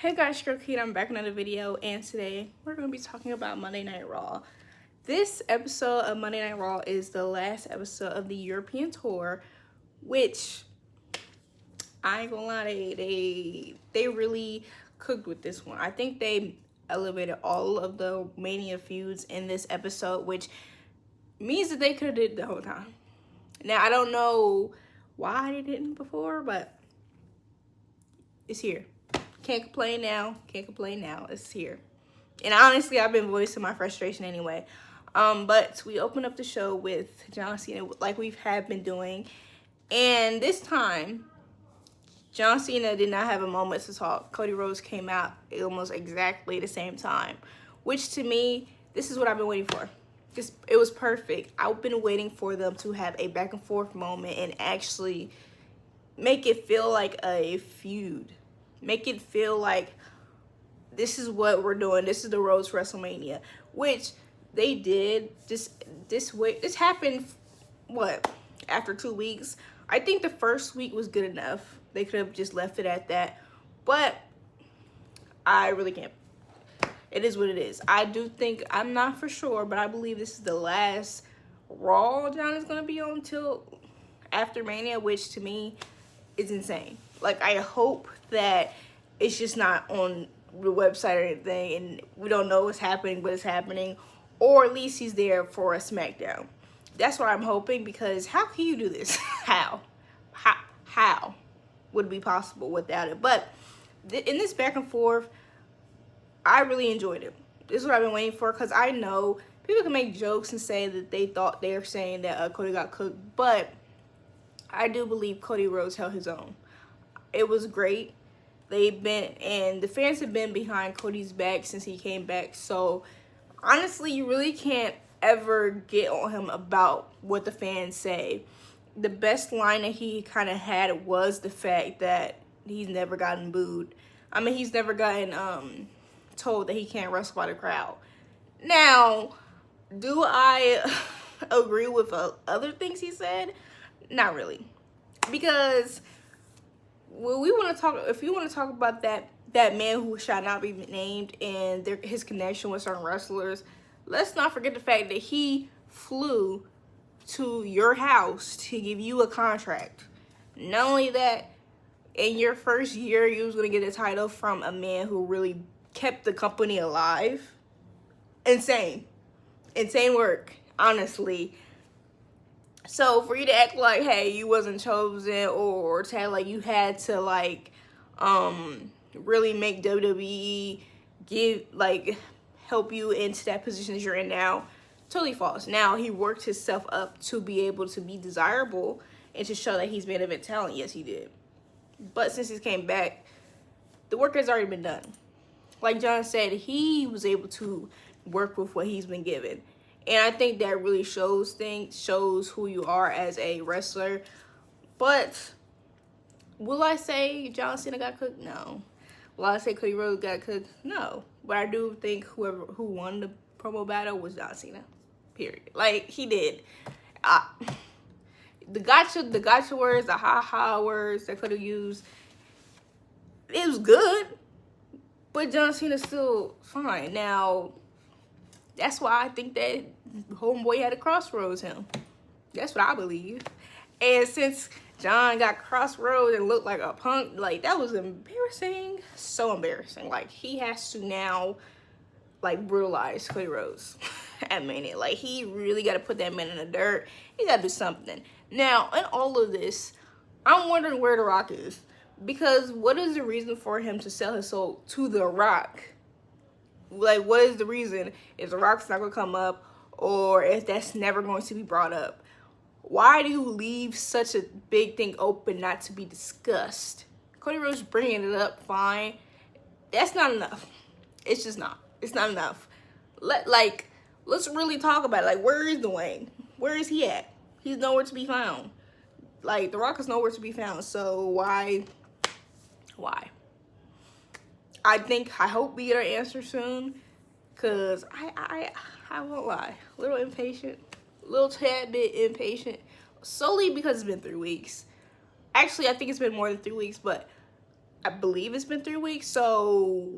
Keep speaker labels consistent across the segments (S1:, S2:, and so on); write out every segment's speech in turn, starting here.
S1: Hey guys, Cody, I'm back in another video, and today we're going to be talking about Monday Night Raw. This episode of Monday Night Raw is the last episode of the European tour, which I ain't gonna lie, they really cooked with this one. I think they elevated all of the Mania feuds in this episode, which means that they could have did it the whole time. Now, I don't know why they didn't before, but it's here. Can't complain now. It's here. And honestly, I've been voicing my frustration anyway. But we open up the show with John Cena like we have been doing. And this time, John Cena did not have a moment to talk. Cody Rhodes came out almost exactly the same time. Which to me, this is what I've been waiting for. It was perfect. I've been waiting for them to have a back and forth moment and actually make it feel like a feud. Make it feel like this is what we're doing. This is the Rhodes WrestleMania, which they did. This happened, what, after 2 weeks? I think the first week was good enough. They could have just left it at that, but I really can't. It is what it is. I do think, I'm not for sure, but I believe this is the last Raw John is going to be on till after Mania, which to me is insane. Like, I hope that it's just not on the website or anything and we don't know what's happening, but it's happening. Or at least he's there for a SmackDown. That's what I'm hoping, because how can you do this? How would it be possible without it? But in this back and forth, I really enjoyed it. This is what I've been waiting for, because I know people can make jokes and say that they thought they were saying that Cody got cooked, but I do believe Cody Rhodes held his own. It was great. The fans have been behind Cody's back since he came back. So honestly, you really can't ever get on him about what the fans say. The best line that he kind of had was the fact that he's never gotten booed. I mean, he's never gotten told that he can't wrestle by the crowd. Now, do I agree with other things he said? Not really. Because if you want to talk about that man who shall not be named and his connection with certain wrestlers, let's not forget the fact that he flew to your house to give you a contract. Not only that, in your first year, you was going to get a title from a man who really kept the company alive. Insane work, honestly. So for you to act like, hey, you wasn't chosen, or to act like you had to really make WWE help you into that position that you're in now, totally false. Now he worked himself up to be able to be desirable and to show that he's main event talent. Yes, he did. But since he came back, the work has already been done. Like John said, he was able to work with what he's been given. And I think that really shows who you are as a wrestler. But will I say John Cena got cooked? No. Will I say Cody Rhodes got cooked? No. But I do think who won the promo battle was John Cena. Period. Like, he did. The gotcha words, the ha-ha words that Cody used, it was good. But John Cena's still fine. Now, that's why I think that homeboy had to crossroads him. That's what I believe. And since John got crossroads and looked like a punk, like, that was embarrassing. So embarrassing. Like, he has to now, brutalize Cody Rhodes at Mania. Like, he really got to put that man in the dirt. He got to do something. Now, in all of this, I'm wondering where The Rock is. Because what is the reason for him to sell his soul to The Rock? Like, what is the reason? If The Rock's not going to come up, or if that's never going to be brought up? Why do you leave such a big thing open not to be discussed? Cody Rhodes bringing it up, fine. That's not enough. It's just not. It's not enough. Let's really talk about it. Like, where is Dwayne? Where is he at? He's nowhere to be found. Like, The Rock is nowhere to be found. So why? I hope we get our answer soon, because I won't lie, a little impatient, a little tad bit impatient, solely because it's been 3 weeks. Actually, I think it's been more than 3 weeks, but I believe it's been 3 weeks. So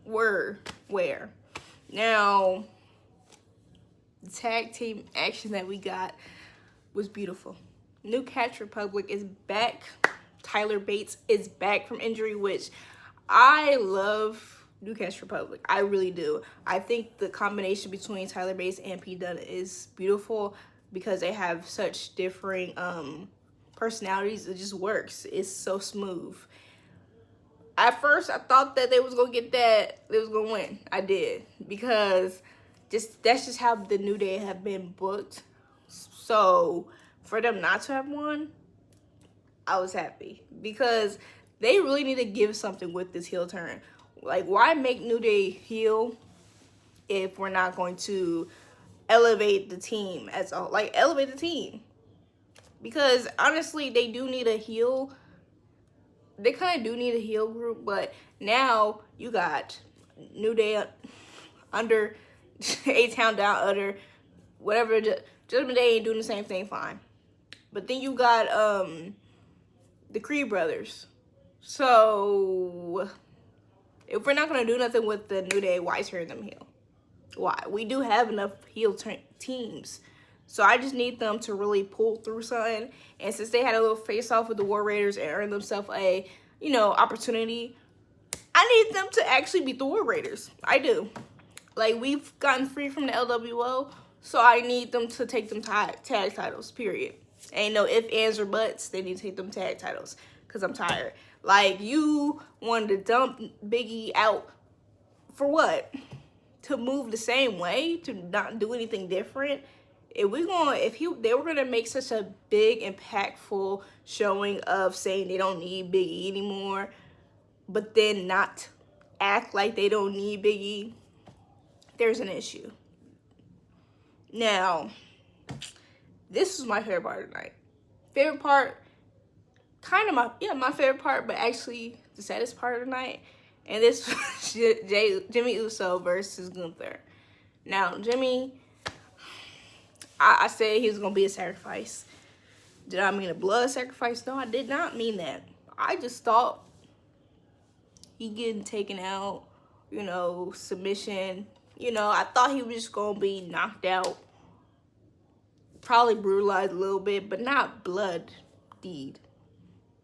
S1: where? Now, the tag team action that we got was beautiful. New Catch Republic is back. Tyler Bates is back from injury, which I love. New Catch Republic, I really do. I think the combination between Tyler Bates and Pete Dunne is beautiful because they have such different personalities. It just works. It's so smooth. At first, I thought that they was gonna get that. They was gonna win. I did, because that's just how the New Day have been booked. So for them not to have won, I was happy, because they really need to give something with this heel turn. Like, why make New Day heel if we're not going to elevate the team as a, like, elevate the team? Because honestly, they do need a heel. They kind of do need a heel group, but now you got New Day under, A-Town down under, whatever. Judgment Day ain't doing the same thing, fine. But then you got the Creed brothers. So if we're not gonna do nothing with the New Day, why turn them heel? Why? We do have enough heel teams. So I just need them to really pull through something. And since they had a little face-off with the War Raiders and earned themselves a, opportunity, I need them to actually beat the War Raiders. I do. Like, we've gotten free from the LWO, so I need them to take them tag titles, period. Ain't no ifs, ands, or buts. They need to take them tag titles, because I'm tired. Like, you wanted to dump Biggie out for what? To move the same way? To not do anything different? If they were gonna make such a big, impactful showing of saying they don't need Big E anymore, but then not act like they don't need Big E, there's an issue. Now, this was my favorite part of the night. Favorite part, kind of my favorite part, but actually the saddest part of the night. And this was Jimmy Uso versus Gunther. Now, Jimmy, I said he was going to be a sacrifice. Did I mean a blood sacrifice? No, I did not mean that. I just thought he getting taken out, submission. I thought he was just going to be knocked out. Probably brutalized a little bit, but not bloodied.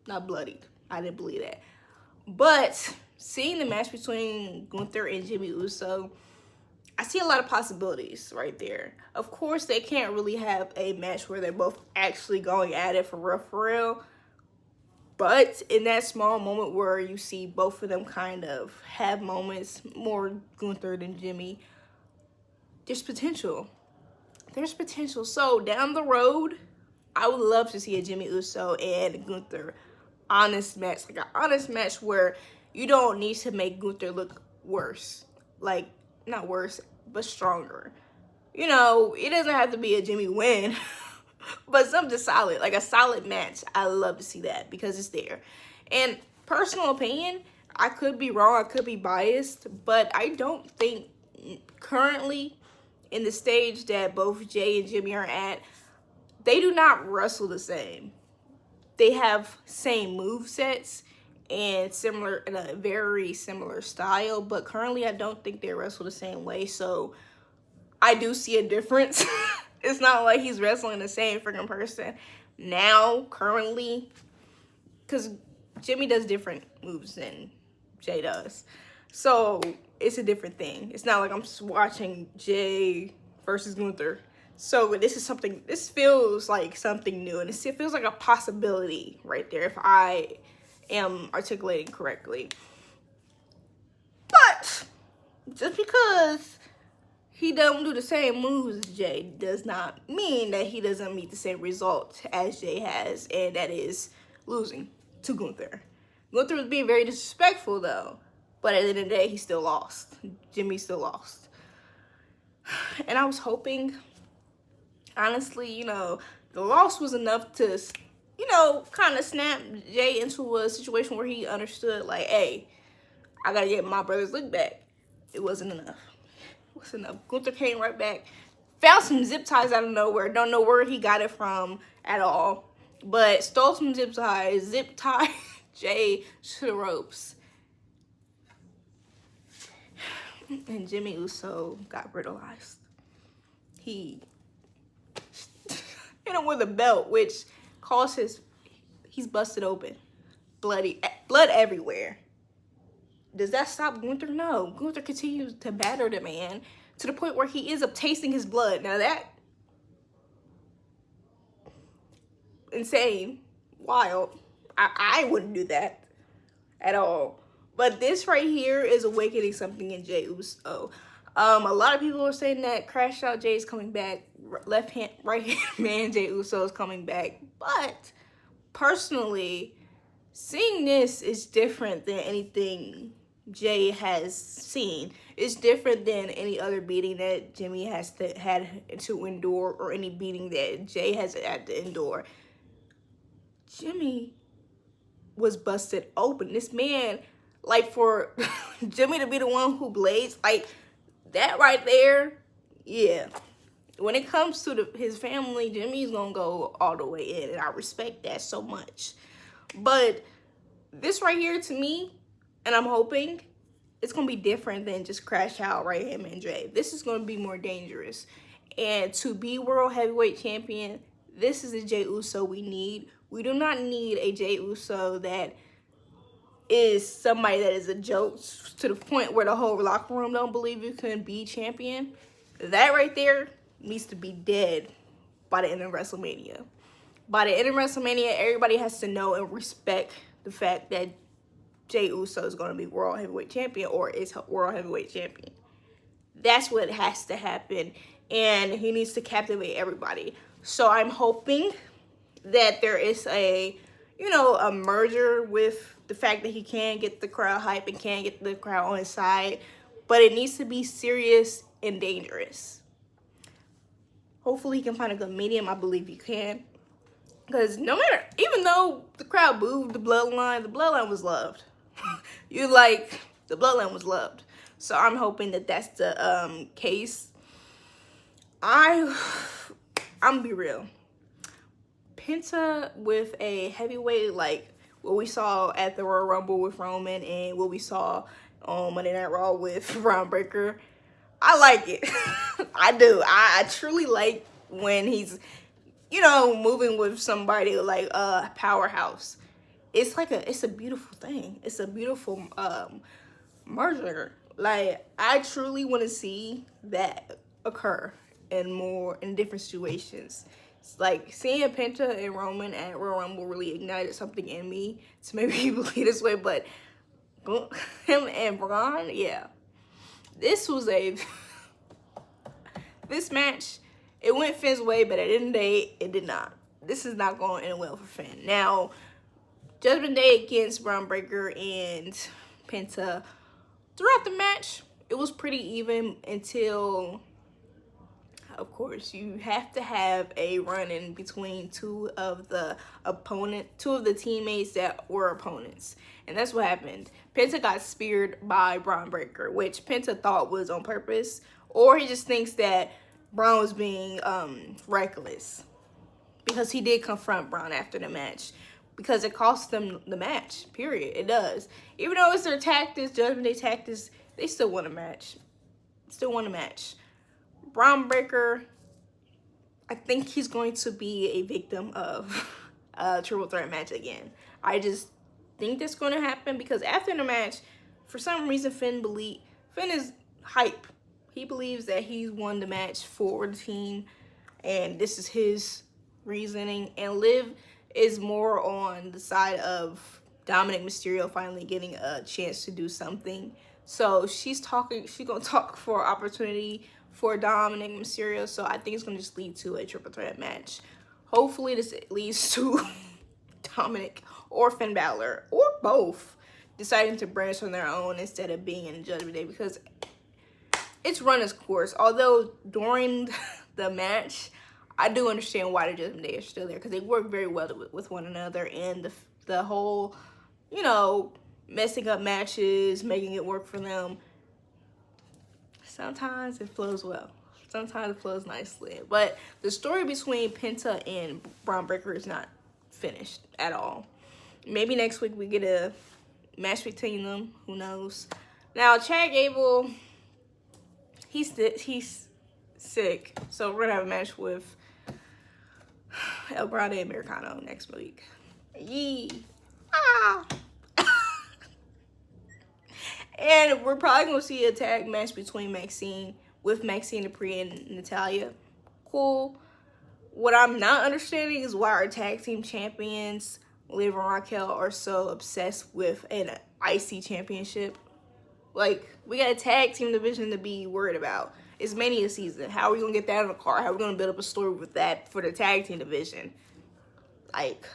S1: Not bloodied. I didn't believe that. But seeing the match between Gunther and Jimmy Uso, I see a lot of possibilities right there. Of course, they can't really have a match where they're both actually going at it for real. But in that small moment where you see both of them kind of have moments, more Gunther than Jimmy, there's potential. There's potential. So down the road, I would love to see a Jimmy Uso and Gunther honest match. Like an honest match where you don't need to make Gunther look worse. Like, not worse, but stronger. It doesn't have to be a Jimmy win, but something solid, like a solid match. I love to see that because it's there. And personal opinion, I could be wrong, I could be biased, but I don't think currently in the stage that both Jay and Jimmy are at, they do not wrestle the same. They have same movesets and in a very similar style, but currently I don't think they wrestle the same way, so I do see a difference. It's not like he's wrestling the same freaking person now, currently, because Jimmy does different moves than Jay does, so it's a different thing. It's not like I'm just watching Jay versus Gunther. So this feels like something new, and it feels like a possibility right there if I am articulating correctly. But just because he don't do the same moves as Jay does not mean that he doesn't meet the same result as Jay has, and that is losing to Gunther. Gunther was being very disrespectful though, but at the end of the day, he still lost. Jimmy still lost. And I was hoping, honestly, the loss was enough to, kind of snap Jay into a situation where he understood, like, hey, I gotta get my brother's look back. It wasn't enough. It wasn't enough. Gunther came right back, found some zip ties out of nowhere. Don't know where he got it from at all, but stole some zip ties, Jay to the ropes. And Jimmy Uso got brutalized. He hit him with a belt, which caused he's busted open. Blood everywhere. Does that stop Gunther? No. Gunther continues to batter the man to the point where he ends up tasting his blood. Now that, insane, wild. I wouldn't do that at all. But this right here is awakening something in Jey Uso. A lot of people are saying that Crash Out Jay is coming back. Left hand, right hand man Jey Uso is coming back. But personally, seeing this is different than anything Jay has seen. It's different than any other beating that Jimmy had to endure, or any beating that Jay has had to endure. Jimmy was busted open. This man, like, for Jimmy to be the one who blades, like, that right there, yeah. When it comes to his family, Jimmy's gonna go all the way in, and I respect that so much. But this right here, to me, and I'm hoping, it's gonna be different than just Crash Out, right hand man Jay. This is gonna be more dangerous. And to be World Heavyweight Champion, this is the Jey Uso we need. We do not need a Jey Uso that is somebody that is a joke to the point where the whole locker room don't believe you can be champion. That right there needs to be dead by the end of WrestleMania. By the end of WrestleMania, everybody has to know and respect the fact that Jey Uso is going to be World Heavyweight Champion, or is World Heavyweight Champion. That's what has to happen, and he needs to captivate everybody. So I'm hoping that there is a merger with the fact that he can get the crowd hype and can get the crowd on his side, but it needs to be serious and dangerous. Hopefully he can find a good medium. I believe he can. Because no matter, even though the crowd booed the bloodline was loved. The bloodline was loved. So I'm hoping that that's the case. I'm gonna be real. Penta with a heavyweight, like what we saw at the Royal Rumble with Roman, and what we saw on Monday Night Raw with Braun Breaker, I like it. I do. I truly like when he's, moving with somebody like Powerhouse. It's a beautiful thing. It's a beautiful merger. Like, I truly want to see that occur in different situations. It's like seeing Penta and Roman at Royal Rumble really ignited something in me to make me believe this way. But him and Braun, yeah. This match, it went Finn's way, but at the end of the day, it did not. This is not going to end well for Finn. Now, Judgment Day against Braun Breaker and Penta, throughout the match, it was pretty even until, of course, you have to have a run-in between two of the teammates that were opponents. And that's what happened. Penta got speared by Braun Breaker, which Penta thought was on purpose, or he just thinks that Braun was being reckless, because he did confront Braun after the match, because it cost them the match, period. It does. Even though it's their tactics, Judgment Day tactics, they still won a match. Braun Breaker, I think he's going to be a victim of a triple threat match again. I just think that's going to happen, because after the match, for some reason, Finn is hype. He believes that he's won the match for the team, and this is his reasoning. And Liv is more on the side of Dominic Mysterio finally getting a chance to do something. So she's gonna talk for opportunity for Dominic Mysterio. So I think it's gonna just lead to a triple threat match. Hopefully this leads to Dominic or Finn Balor, or both, deciding to branch on their own instead of being in Judgment Day, because it's run its course. Although during the match, I do understand why the Judgment Day is still there, because they work very well with one another, and the whole, messing up matches, making it work for them, sometimes it flows well. Sometimes it flows nicely. But the story between Penta and Braun Breaker is not finished at all. Maybe next week we get a match between them. Who knows? Now, Chad Gable, he's sick. So we're going to have a match with El Grande Americano next week. Yee. Ah. And we're probably going to see a tag match between Maxine Dupree and Natalya. Cool. What I'm not understanding is why our tag team champions, Liv and Raquel, are so obsessed with an IC championship. Like, we got a tag team division to be worried about. It's Mania season. How are we going to get that in the car? How are we going to build up a story with that for the tag team division? Like,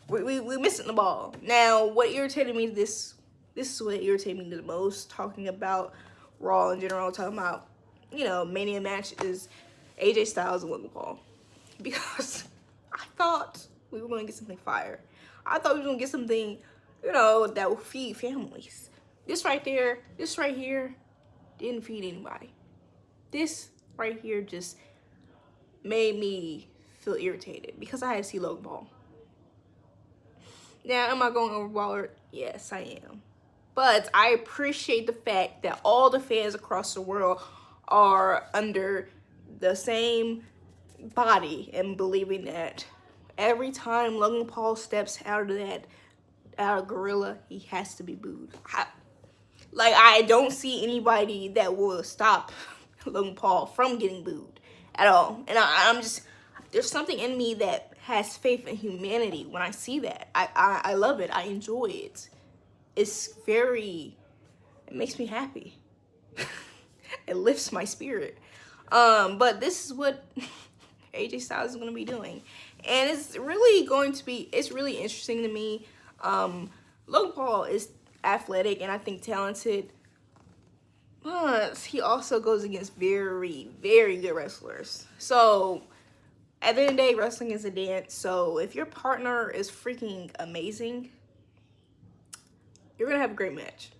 S1: we're missing the ball. Now, what irritated me this is what irritated me the most, talking about Raw in general, talking about, you know, Mania match is AJ Styles and Logan Paul. Because I thought we were going to get something fire. I thought we were going to get something, you know, that will feed families. This right here didn't feed anybody. This right here just made me feel irritated because I had to see Logan Paul. Now, am I going overboard? Yes, I am. But I appreciate the fact that all the fans across the world are under the same body and believing that every time Logan Paul steps out of Gorilla, he has to be booed. I don't see anybody that will stop Logan Paul from getting booed at all. And I'm just, there's something in me that has faith in humanity when I see that. I love it. I enjoy it. It makes me happy. It lifts my spirit. But this is what AJ Styles is going to be doing. And it's really interesting to me. Logan Paul is athletic and I think talented. But he also goes against very, very good wrestlers. So, at the end of the day, wrestling is a dance. So, if your partner is freaking amazing, you're going to have a great match.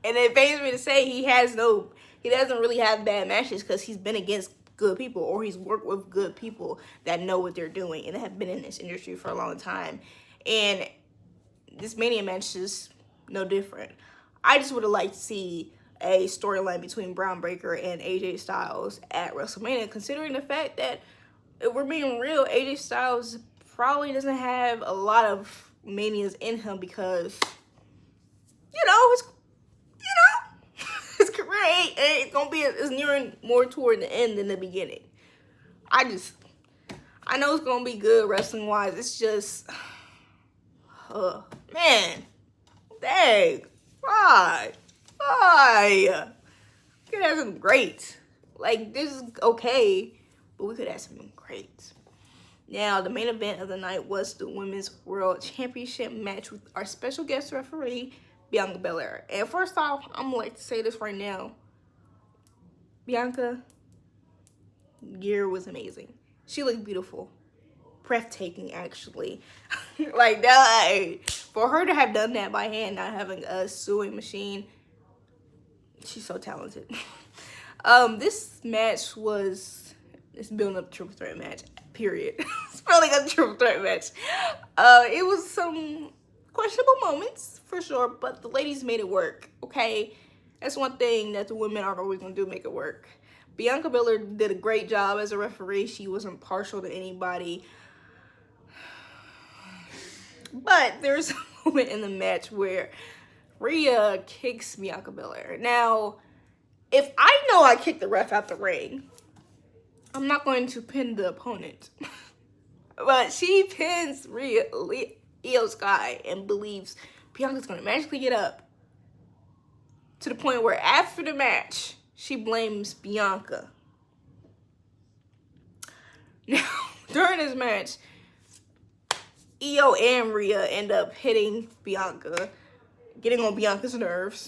S1: And it pains me to say he doesn't really have bad matches because he's been against good people or he's worked with good people that know what they're doing and have been in this industry for a long time. And this Mania match is no different. I just would have liked to see a storyline between Braun Breaker and AJ Styles at WrestleMania, considering the fact that, if we're being real, AJ Styles probably doesn't have a lot of Manias in him because, his career ain't gonna be is nearing more toward the end than the beginning. I know it's gonna be good wrestling wise. It's just, man, dang, why? We could have something great. Like, this is okay, but we could have something great. Now, the main event of the night was the Women's World Championship match with our special guest referee, Bianca Belair. And first off, I'm gonna like to say this right now. Bianca, gear was amazing. She looked beautiful. Breathtaking, actually. Like, that, for her to have done that by hand, not having a sewing machine, she's so talented. This match it's building up a triple threat match, period. It's building up a triple threat match. It was some questionable moments, for sure, but the ladies made it work, okay? That's one thing that the women are always going to do, make it work. Bianca Belair did a great job as a referee. She wasn't partial to anybody. But there's a moment in the match where Rhea kicks Bianca Belair. Now, if I know I kicked the ref out the ring, I'm not going to pin the opponent. But she pins Io Sky and believes Bianca's going to magically get up, to the point where after the match, she blames Bianca. Now, during this match, Io and Rhea end up hitting Bianca, getting on Bianca's nerves,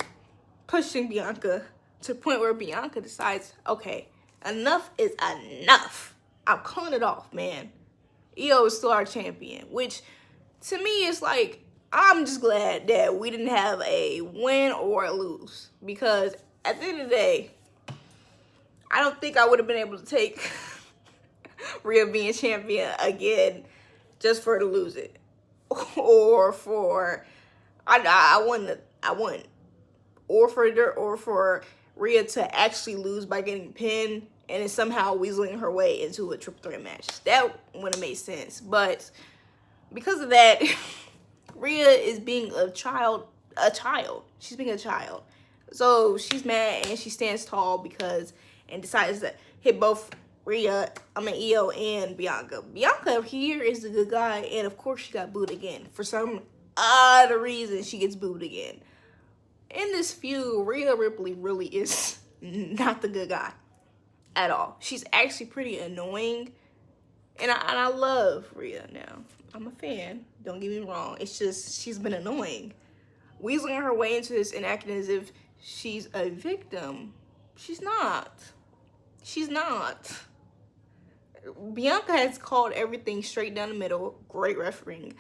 S1: pushing Bianca to the point where Bianca decides, okay, enough is enough. I'm calling it off, man. Io is still our champion, which to me is like, I'm just glad that we didn't have a win or a lose, because at the end of the day, I don't think I would have been able to take Rhea being champion again just for her to lose it. or for I want or for Rhea to actually lose by getting pinned and then somehow weaseling her way into a triple threat match. That wouldn't have made sense. But because of that, Rhea is being a child. She's being a child. So she's mad and she stands tall and decides to hit both Io and Bianca. Bianca here is the good guy, and of course she got booed again. For some odd reason, she gets booed again. In this feud, Rhea Ripley really is not the good guy at all. She's actually pretty annoying, and I love Rhea now. I'm a fan, don't get me wrong. It's just she's been annoying. Weaseling her way into this and acting as if she's a victim. She's not. She's not. Bianca has called everything straight down the middle. Great refereeing.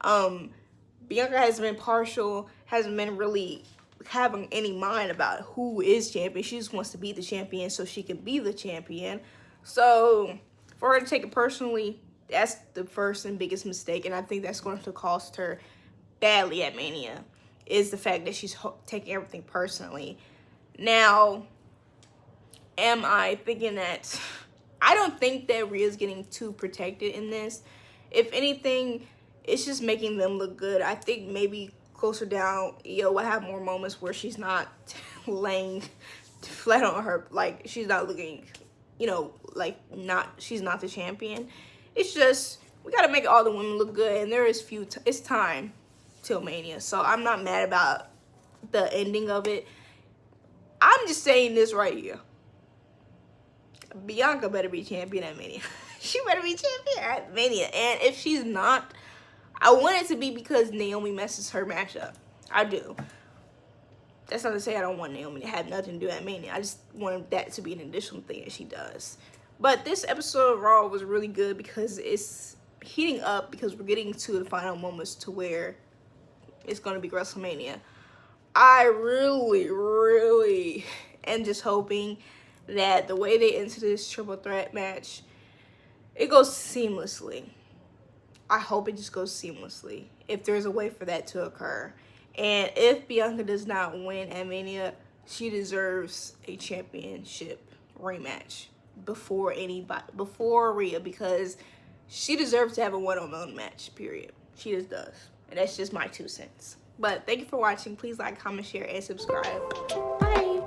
S1: Bianca has been partial, hasn't been really having any mind about who is champion. She just wants to be the champion so she can be the champion. So for her to take it personally, that's the first and biggest mistake, and I think that's going to cost her badly at Mania, is the fact that she's taking everything personally. Now, am I thinking that... I don't think that Rhea's getting too protected in this. If anything, it's just making them look good. I think maybe closer down, will have more moments where she's not laying flat on her, like she's not looking, she's not the champion. It's just, we gotta make all the women look good, and there is it's time till Mania. So I'm not mad about the ending of it. I'm just saying this right here. Bianca better be champion at Mania. She better be champion at Mania. And if she's not, I want it to be because NAOMI messes her match up. I do. That's not to say I don't want NAOMI to have nothing to do at Mania. I just want that to be an additional thing that she does. But this episode of Raw was really good because it's heating up, because we're getting to the final moments to where it's going to be WrestleMania. I really am just hoping that the way they enter this triple threat match, it goes seamlessly. I hope it just goes seamlessly, if there's a way for that to occur. And if Bianca does not win at Mania, she deserves a championship rematch before Rhea, because she deserves to have a one-on-one match, period. She just does. And that's just my 2 cents. But thank you for watching. Please like, comment, share, and subscribe.